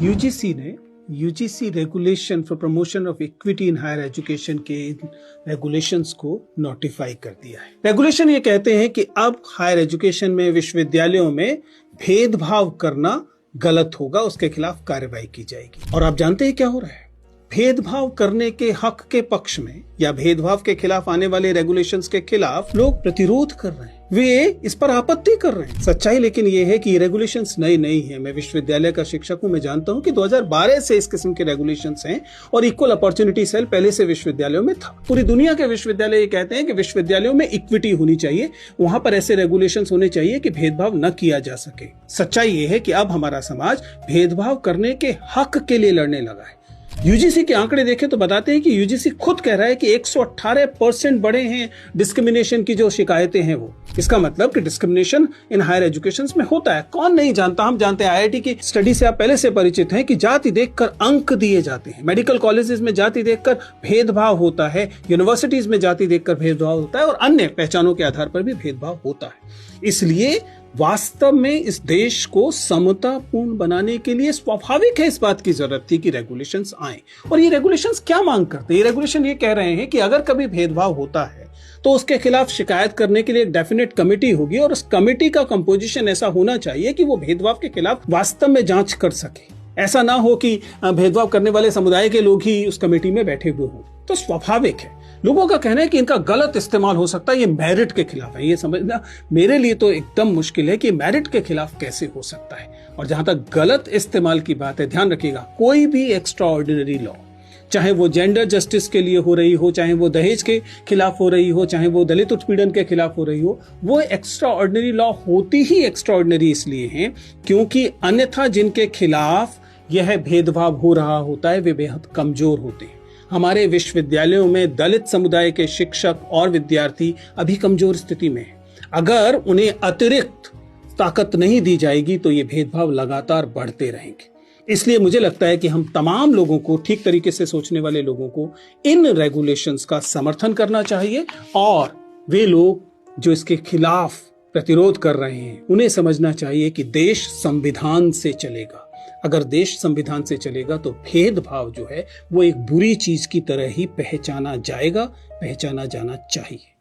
UGC ने UGC regulation for promotion of equity in higher education के regulations को notify कर दिया है। रेगुलेशन ये कहते हैं कि अब हायर एजुकेशन में, विश्वविद्यालयों में भेदभाव करना गलत होगा, उसके खिलाफ कार्रवाई की जाएगी। और आप जानते हैं क्या हो रहा है? भेदभाव करने के हक के पक्ष में या भेदभाव के खिलाफ आने वाले रेगुलेशंस के खिलाफ लोग प्रतिरोध कर रहे हैं, वे इस पर आपत्ति कर रहे हैं। सच्चाई लेकिन ये है कि ये रेगुलेशंस नई नहीं है। मैं विश्वविद्यालय का शिक्षक हूं, मैं जानता हूं कि 2012 से इस किस्म के रेगुलेशंस हैं और इक्वल अपॉर्चुनिटी सेल पहले से विश्वविद्यालयों में था। पूरी दुनिया के विश्वविद्यालय ये कहते हैं कि विश्वविद्यालयों में इक्विटी होनी चाहिए, वहां पर ऐसे रेगुलेशंस होने चाहिए कि भेदभाव न किया जा सके। सच्चाई ये है कि अब हमारा समाज भेदभाव करने के हक के लिए लड़ने लगा है। यूजीसी के आंकड़े देखें तो बताते हैं कि यूजीसी खुद कह रहा है कि 118% बढ़े हैं डिस्क्रिमिनेशन की जो शिकायतें हैं वो। इसका मतलब कि डिस्क्रिमिनेशन इन हायर एजुकेशन में होता है। कौन नहीं जानता, हम जानते हैं। आईआईटी की स्टडी से आप पहले से परिचित हैं कि जाति देखकर अंक दिए जाते हैं, मेडिकल कॉलेजेस में जाति देखकर भेदभाव होता है, यूनिवर्सिटीज में जाति देखकर भेदभाव होता है और अन्य पहचानों के आधार पर भी भेदभाव होता है। इसलिए वास्तव में इस देश को समतापूर्ण बनाने के लिए स्वाभाविक है, इस बात की जरूरत थी कि रेगुलेशंस आए। और ये रेगुलेशंस क्या मांग करते हैं? ये रेगुलेशन ये कह रहे हैं कि अगर कभी भेदभाव होता है तो उसके खिलाफ शिकायत करने के लिए एक डेफिनेट कमेटी होगी और उस कमेटी का कंपोजिशन ऐसा होना चाहिए कि वो भेदभाव के खिलाफ वास्तव में जांच कर सके। ऐसा ना हो कि भेदभाव करने वाले समुदाय के लोग ही उस कमेटी में बैठे हुए हों। तो स्वाभाविक है, लोगों का कहना है कि इनका गलत इस्तेमाल हो सकता है, ये मेरिट के खिलाफ है। ये समझना मेरे लिए तो एकदम मुश्किल है कि मेरिट के खिलाफ कैसे हो सकता है। और जहां तक गलत इस्तेमाल की बात है, ध्यान रखिएगा, कोई भी एक्स्ट्रा ऑर्डिनरी लॉ, चाहे वो जेंडर जस्टिस के लिए हो रही हो, चाहे वो दहेज के खिलाफ हो रही हो, चाहे वो दलित उत्पीड़न के खिलाफ हो रही हो, वो एक्स्ट्रा ऑर्डिनरी लॉ होती ही एक्स्ट्रा ऑर्डिनरी इसलिए है क्योंकि अन्यथा जिनके खिलाफ यह भेदभाव हो रहा होता है वे बेहद कमजोर होते हैं। हमारे विश्वविद्यालयों में दलित समुदाय के शिक्षक और विद्यार्थी अभी कमजोर स्थिति में हैं। अगर उन्हें अतिरिक्त ताकत नहीं दी जाएगी तो ये भेदभाव लगातार बढ़ते रहेंगे। इसलिए मुझे लगता है कि हम तमाम लोगों को, ठीक तरीके से सोचने वाले लोगों को, इन रेगुलेशंस का समर्थन करना चाहिए और वे लोग जो इसके खिलाफ प्रतिरोध कर रहे हैं उन्हें समझना चाहिए कि देश संविधान से चलेगा। अगर देश संविधान से चलेगा तो भेदभाव जो है वो एक बुरी चीज की तरह ही पहचाना जाएगा, पहचाना जाना चाहिए।